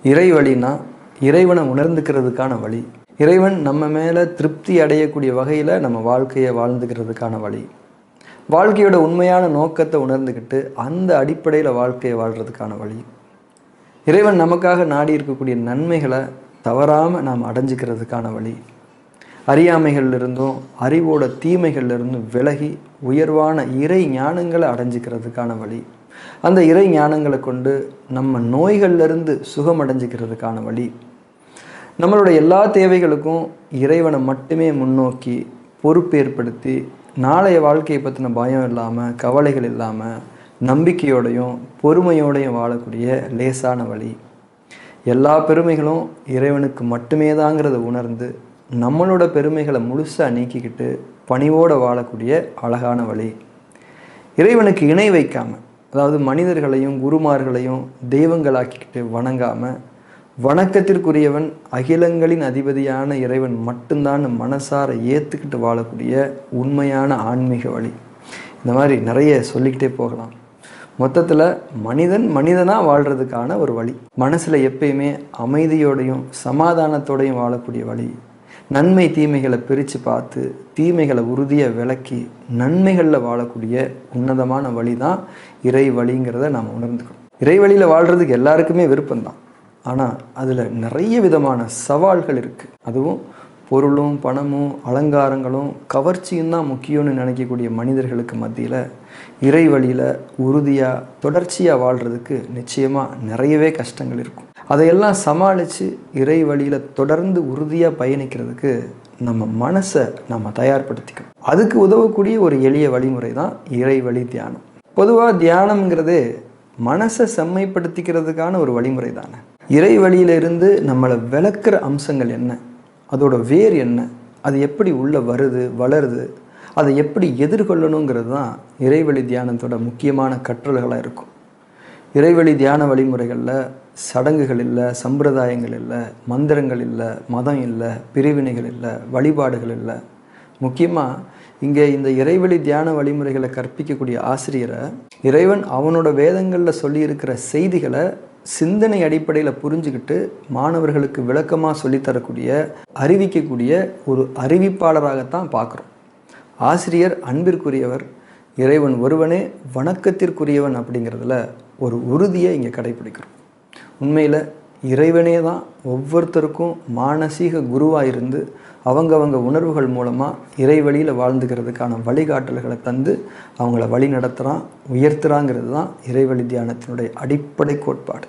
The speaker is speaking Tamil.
இறை வழினா இறைவனை உணர்ந்துக்கிறதுக்கான வழி. இறைவன் நம்ம மேலே திருப்தி அடையக்கூடிய வகையில் நம்ம வாழ்க்கையை வாழ்ந்துக்கிறதுக்கான வழி. வாழ்க்கையோட உண்மையான நோக்கத்தை உணர்ந்துக்கிட்டு அந்த அடிப்படையில் வாழ்க்கையை வாழ்கிறதுக்கான வழி. இறைவன் நமக்காக நாடி இருக்கக்கூடிய நன்மைகளை தவறாமல் நாம் அடைஞ்சிக்கிறதுக்கான வழி. அறியாமைகள்லிருந்தும் அறிவோட தீமைகள்லிருந்தும் விலகி உயர்வான இறை ஞானங்களை அடைஞ்சிக்கிறதுக்கான வழி. அந்த இறை ஞானங்களை கொண்டு நம்ம நோய்கள்லேருந்து சுகம் அடைஞ்சிக்கிறதுக்கான வழி. நம்மளோட எல்லா தேவைகளுக்கும் இறைவனை மட்டுமே முன்னோக்கி பொறுப்பேற்படுத்தி நாளைய வாழ்க்கையை பற்றின பயம் இல்லாமல், கவலைகள் இல்லாமல், நம்பிக்கையோடையும் பொறுமையோடையும் வாழக்கூடிய லேசான வழி. எல்லா பெருமைகளும் இறைவனுக்கு மட்டுமே தாங்கிறத உணர்ந்து நம்மளோட பெருமைகளை முழுசாக நீக்கிக்கிட்டு பணிவோடு வாழக்கூடிய அழகான வழி. இறைவனுக்கு இணை வைக்காமல், அதாவது மனிதர்களையும் குருமார்களையும் தெய்வங்களாக்கிக்கிட்டு வணங்காமல், வணக்கத்திற்குரியவன் அகிலங்களின் அதிபதியான இறைவன் மட்டும்தான் மனசார ஏற்றுக்கிட்டு வாழக்கூடிய உண்மையான ஆன்மீக வழி. இந்த மாதிரி நிறைய சொல்லிக்கிட்டே போகலாம். மொத்தத்தில் மனிதனாக வாழ்கிறதுக்கான ஒரு வழி. மனசில் எப்பயுமே அமைதியோடையும் சமாதானத்தோடையும் வாழக்கூடிய வழி. நன்மை தீமைகளை பிரித்து பார்த்து தீமைகளை உறுதியாக விளக்கி நன்மைகளில் வாழக்கூடிய உன்னதமான வழி தான் இறை வழிங்கிறத நாம் உணர்ந்துக்கணும். இறை வழியில் வாழ்கிறதுக்கு எல்லாருக்குமே விருப்பம்தான். ஆனால் அதில் நிறைய விதமான சவால்கள் இருக்குது. அதுவும் பொருளும் பணமும் அலங்காரங்களும் கவர்ச்சியும் தான் முக்கியம்னு நினைக்கக்கூடிய மனிதர்களுக்கு மத்தியில் இறை வழியில் உறுதியாக தொடர்ச்சியாக வாழ்கிறதுக்கு நிச்சயமாக நிறையவே கஷ்டங்கள் இருக்கும். அதையெல்லாம் சமாளித்து இறை வழியில் தொடர்ந்து உறுதியாக பயணிக்கிறதுக்கு நம்ம மனசை நம்ம தயார்படுத்திக்கணும். அதுக்கு உதவக்கூடிய ஒரு எளிய வழிமுறை தான் இறை வழி தியானம். பொதுவாக தியானம்ங்கிறதே மனசை செம்மைப்படுத்திக்கிறதுக்கான ஒரு வழிமுறை தானே. இறை வழியிலிருந்து நம்மளை விளக்குற அம்சங்கள் என்ன, அதோட வேர் என்ன, அது எப்படி உள்ளே வருது வளருது, அதை எப்படி எதிர்கொள்ளணுங்கிறது தான் இறைவழி தியானத்தோட முக்கியமான கற்றல்களாக இருக்கும். இறைவழி தியான வழிமுறைகளில் சடங்குகள் இல்லை, சம்பிரதாயங்கள் இல்லை, மந்திரங்கள் இல்லை, மதம் இல்லை, பிரிவினைகள் இல்லை, வழிபாடுகள் இல்லை. முக்கியமாக இங்கே இந்த இறைவழி தியான வழிமுறைகளை கற்பிக்கக்கூடிய ஆசிரியரை இறைவன் அவனோட வேதங்களில் சொல்லியிருக்கிற செய்திகளை சிந்தனை அடிப்படையில் புரிஞ்சுக்கிட்டு மாணவர்களுக்கு விளக்கமாக சொல்லித்தரக்கூடிய அறிவிக்கக்கூடிய ஒரு அறிவிப்பாளராகத்தான் பார்க்குறோம். ஆசிரியர் அன்பிற்குரியவர், இறைவன் ஒருவனே வணக்கத்திற்குரியவன் அப்படிங்கிறதுல ஒரு உறுதியை இங்கே கடைபிடிக்கிறோம். உண்மையில் இறைவனே தான் ஒவ்வொருத்தருக்கும் மானசீக குருவாக இருந்து அவங்க உணர்வுகள் மூலமாக இறை வழியில் வாழ்ந்துக்கிறதுக்கான வழிகாட்டல்களை தந்து அவங்கள வழி நடத்துகிறான், உயர்த்துறாங்கிறது தான் இறைவழி தியானத்தினுடைய அடிப்படை கோட்பாடு.